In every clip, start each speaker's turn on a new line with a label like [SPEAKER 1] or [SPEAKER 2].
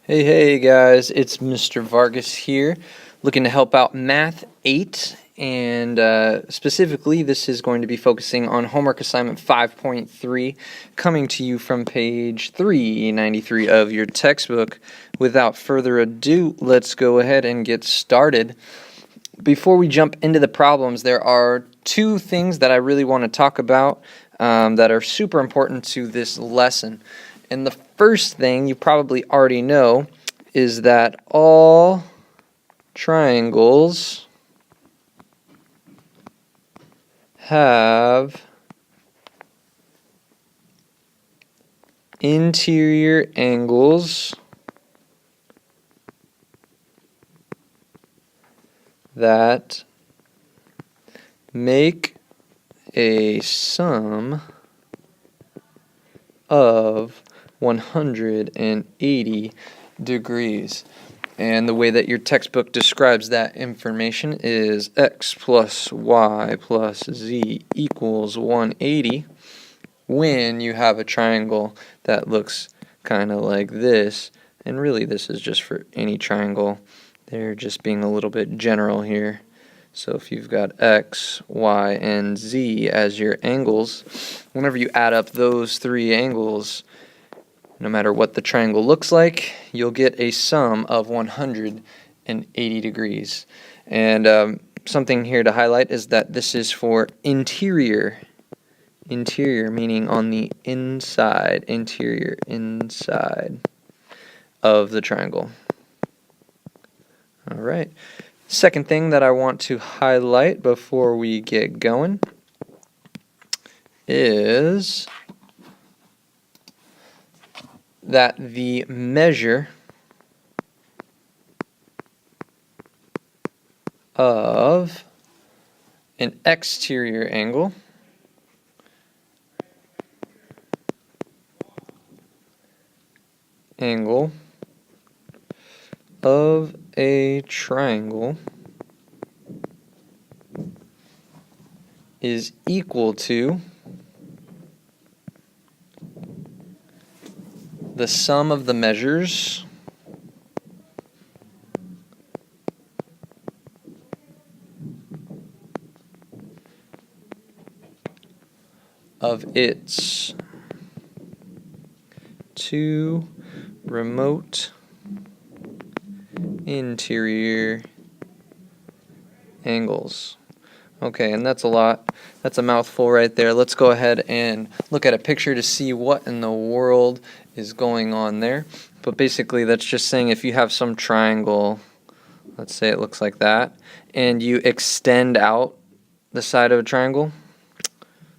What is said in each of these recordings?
[SPEAKER 1] Hey guys, it's Mr. Vargas here, looking to help out Math 8, and specifically this is going to be focusing on homework assignment 5.3, coming to you from page 393 of your textbook. Without further ado, let's go ahead and get started. Before we jump into the problems, there are two things that I really want to talk about that are super important to this lesson. And the first thing you probably already know is that all triangles have interior angles that make a sum of 180 degrees. And the way that your textbook describes that information is x plus y plus z equals 180 when you have a triangle that looks kind of like this. And really this is just for any triangle. They're just being a little bit general here. So if you've got x, y, and z as your angles, whenever you add up those three angles, no matter what the triangle looks like, you'll get a sum of 180 degrees. And something here to highlight is that this is for interior. Interior meaning on the inside, interior, inside of the triangle. All right. Second thing that I want to highlight before we get going is that the measure of an exterior angle of a triangle is equal to the sum of the measures of its two remote interior angles. Okay, and that's a lot. That's a mouthful right there. Let's go ahead and look at a picture to see what in the world is going on there. But basically that's just saying if you have some triangle, let's say it looks like that, and you extend out the side of a triangle,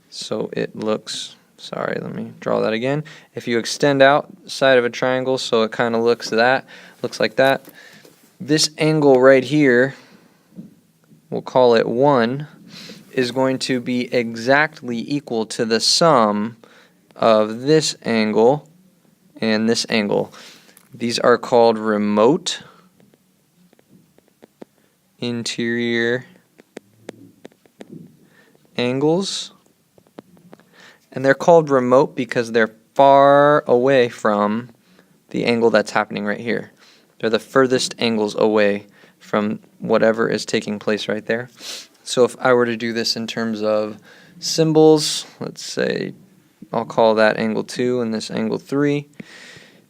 [SPEAKER 1] so it looks, sorry, let me draw that again. If you extend out the side of a triangle so it kind of looks like that, this angle right here, we'll call it 1, is going to be exactly equal to the sum of this angle and this angle. These are called remote interior angles. And they're called remote because they're far away from the angle that's happening right here. They're the furthest angles away from whatever is taking place right there. So if I were to do this in terms of symbols, let's say I'll call that angle 2 and this angle 3.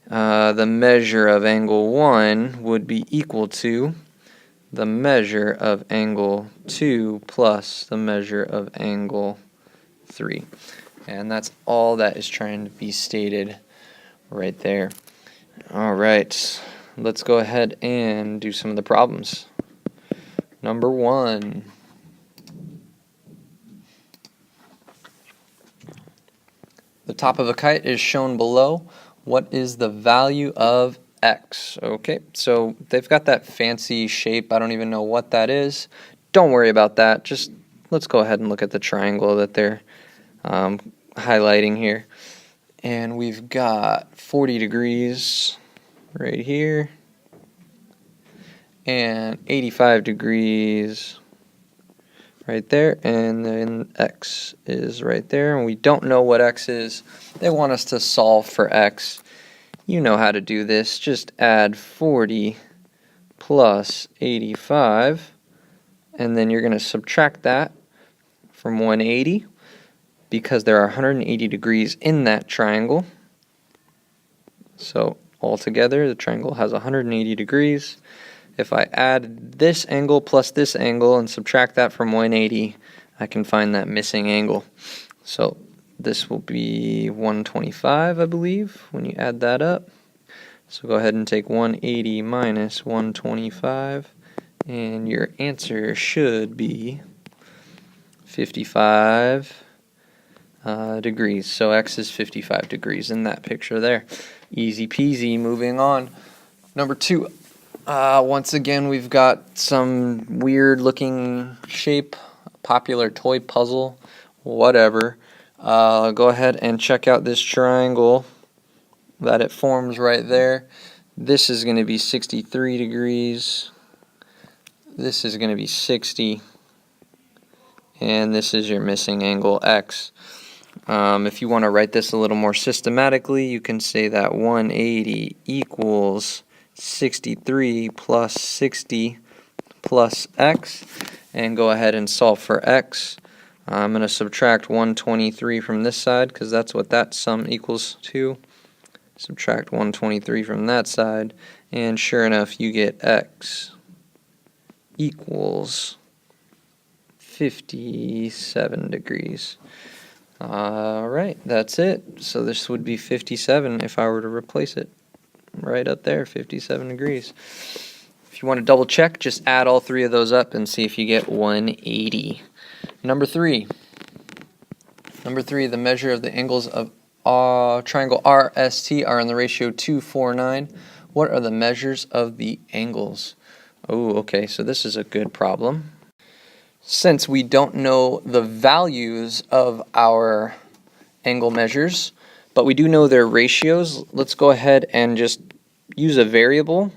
[SPEAKER 1] The measure of angle 1 would be equal to the measure of angle 2 plus the measure of angle 3. And that's all that is trying to be stated right there. All right, let's go ahead and do some of the problems. Number 1. The top of a kite is shown below. What is the value of x? Okay, so they've got that fancy shape. I don't even know what that is. Don't worry about that. Just let's go ahead and look at the triangle that they're highlighting here. And we've got 40 degrees right here and 85 degrees right there, and then x is right there, and we don't know what x is. They want us to solve for x. You know how to do this. Just add 40 plus 85, and then you're going to subtract that from 180 because there are 180 degrees in that triangle. So altogether, the triangle has 180 degrees. If I add this angle plus this angle and subtract that from 180, I can find that missing angle. So this will be 125, I believe, when you add that up. So go ahead and take 180 minus 125, and your answer should be 55 degrees. So X is 55 degrees in that picture there. Easy peasy. Moving on. Number 2. Once again, we've got some weird looking shape, popular toy puzzle, whatever. Go ahead and check out this triangle that it forms right there. This is going to be 63 degrees. This is going to be 60. And this is your missing angle, X. If you want to write this a little more systematically, you can say that 180 equals 63 plus 60 plus X. And go ahead and solve for X. I'm going to subtract 123 from this side because that's what that sum equals to. Subtract 123 from that side, and sure enough, you get X equals 57 degrees. Alright, that's it. So this would be 57 if I were to replace it. Right up there, 57 degrees. If you want to double check, just add all three of those up and see if you get 180. Number 3. The measure of the angles of triangle RST are in the ratio 249. What are the measures of the angles? Oh, okay, so this is a good problem. Since we don't know the values of our angle measures, but we do know their ratios, let's go ahead and just use a variable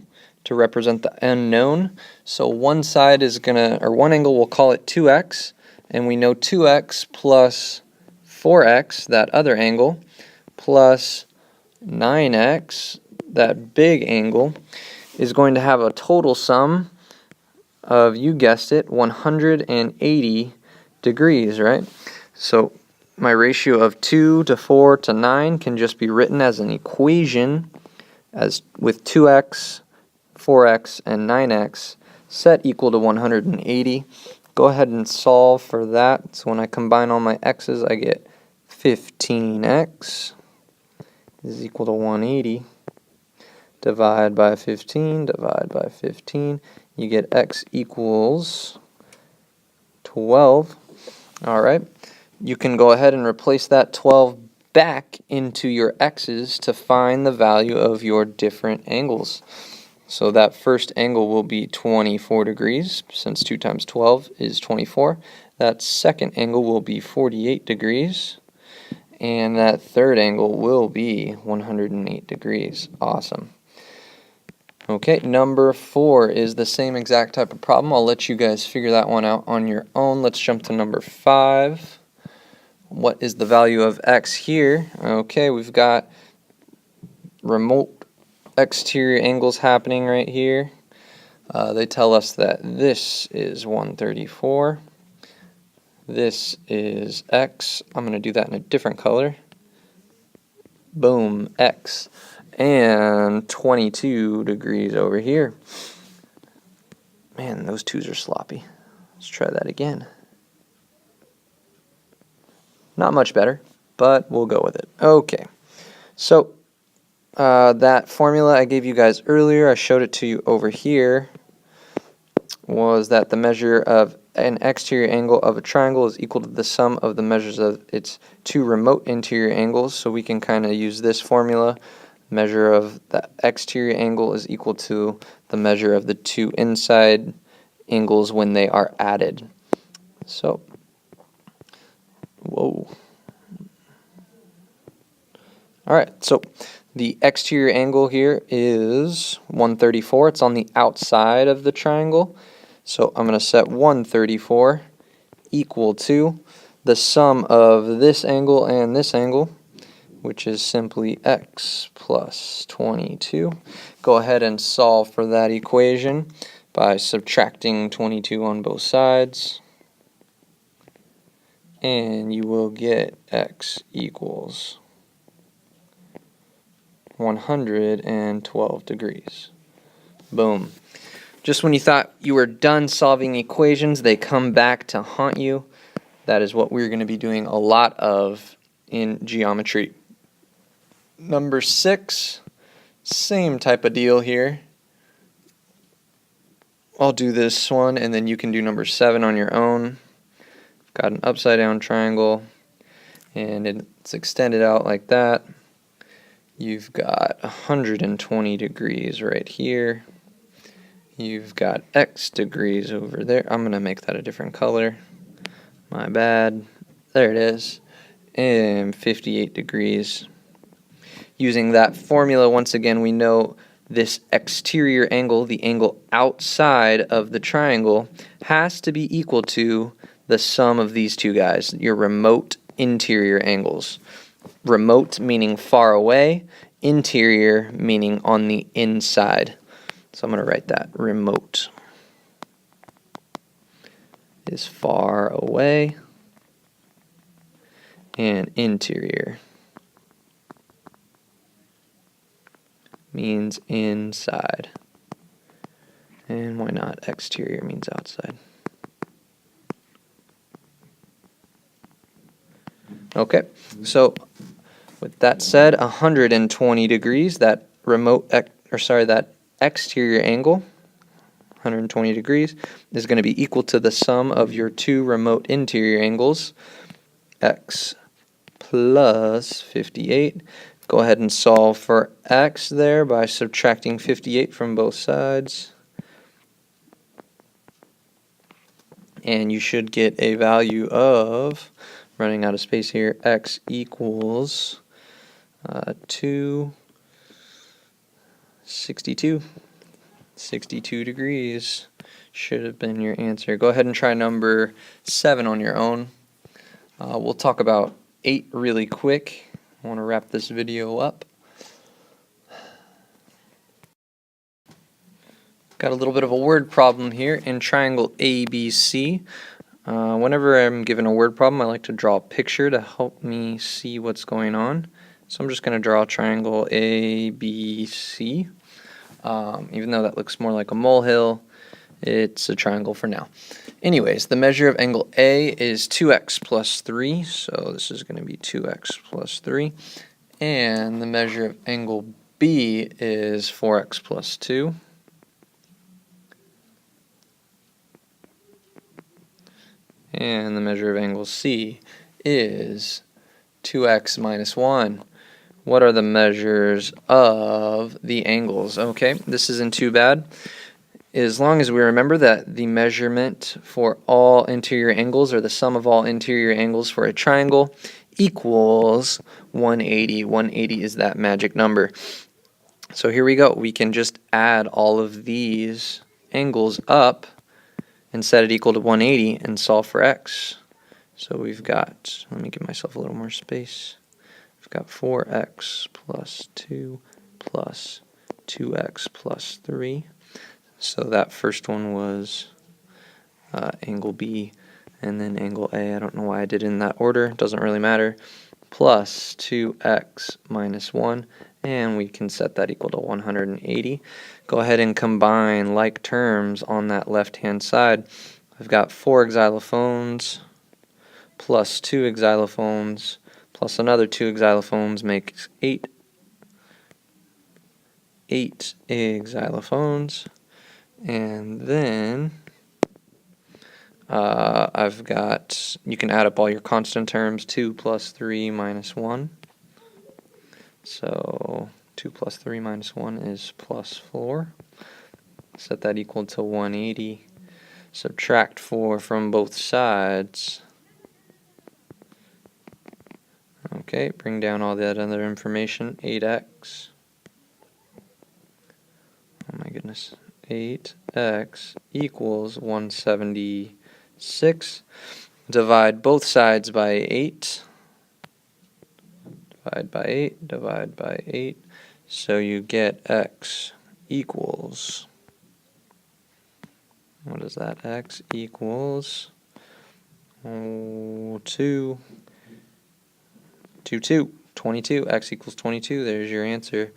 [SPEAKER 1] to represent the unknown. So one side is one angle, we'll call it 2x, and we know 2x plus 4x, that other angle, plus 9x, that big angle, is going to have a total sum of, you guessed it, 180 degrees, right? So my ratio of 2 to 4 to 9 can just be written as an equation as with 2x, 4x, and 9x set equal to 180. Go ahead and solve for that. So when I combine all my x's, I get 15x is equal to 180. Divide by 15, divide by 15. You get x equals 12. Alright, you can go ahead and replace that 12 back into your x's to find the value of your different angles. So that first angle will be 24 degrees, since 2 times 12 is 24. That second angle will be 48 degrees. And that third angle will be 108 degrees. Awesome. Okay, number 4 is the same exact type of problem. I'll let you guys figure that one out on your own. Let's jump to number 5. What is the value of x here? Okay, we've got remote exterior angles happening right here. They tell us that this is 134. This is x. I'm going to do that in a different color. Boom, x. And 22 degrees over here. Man, those 2's are sloppy. Let's try that again. Not much better, but we'll go with it. Okay, so that formula I gave you guys earlier, I showed it to you over here, was that the measure of an exterior angle of a triangle is equal to the sum of the measures of its 2 remote interior angles. So we can kind of use this formula. Measure of the exterior angle is equal to the measure of the 2 inside angles when they are added. So, whoa. Alright, so the exterior angle here is 134. It's on the outside of the triangle. So I'm going to set 134 equal to the sum of this angle and this angle, which is simply x plus 22. Go ahead and solve for that equation by subtracting 22 on both sides, and you will get x equals 112 degrees. Boom. Just when you thought you were done solving equations, they come back to haunt you. That is what we're going to be doing a lot of in geometry. Number 6, same type of deal here. I'll do this one, and then you can do number 7 on your own. Got an upside down triangle, and it's extended out like that. You've got 120 degrees right here. You've got x degrees over there. I'm going to make that a different color. My bad. There it is. And 58 degrees. Using that formula, once again, we know this exterior angle, the angle outside of the triangle, has to be equal to the sum of these two guys, your remote interior angles. Remote meaning far away, interior meaning on the inside. So I'm going to write that. Remote is far away, and interior means inside. And why not? Exterior means outside. Okay, so with that said, 120 degrees, that that exterior angle, 120 degrees, is going to be equal to the sum of your two remote interior angles, x plus 58. Go ahead and solve for x there by subtracting 58 from both sides. And you should get a value of, running out of space here, x equals 262. 62 degrees should have been your answer. Go ahead and try number 7 on your own. We'll talk about 8 really quick. I want to wrap this video up. Got a little bit of a word problem here in triangle ABC. Whenever I'm given a word problem, I like to draw a picture to help me see what's going on. So I'm just going to draw a triangle ABC. Even though that looks more like a molehill, it's a triangle for now. Anyways, the measure of angle A is 2x plus 3, so this is going to be 2x plus 3. And the measure of angle B is 4x plus 2. And the measure of angle C is 2x minus 1. What are the measures of the angles? Okay, this isn't too bad. As long as we remember that the measurement for all interior angles, or the sum of all interior angles for a triangle, equals 180. 180 is that magic number. So here we go. We can just add all of these angles up and set it equal to 180 and solve for x. So we've got, let me give myself a little more space. We've got 4x plus 2 plus 2x plus 3. So that first one was angle B, and then angle A. I don't know why I did it in that order. It doesn't really matter. Plus 2x minus 1, and we can set that equal to 180. Go ahead and combine like terms on that left-hand side. I've got 4 xylophones plus 2 xylophones plus another 2 xylophones makes 8 xylophones. And then I've got, you can add up all your constant terms, 2 plus 3 minus 1. So 2 plus 3 minus 1 is plus 4. Set that equal to 180. Subtract 4 from both sides. Okay, bring down all that other information. 8x. Oh my goodness. 8x equals 176. Divide both sides by 8. divide by 8, divide by 8. So you get x equals, what is that? X equals 22. 22. X equals 22. There's your answer.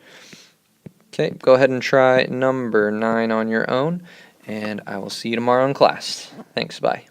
[SPEAKER 1] Okay, go ahead and try number 9 on your own, and I will see you tomorrow in class. Thanks, bye.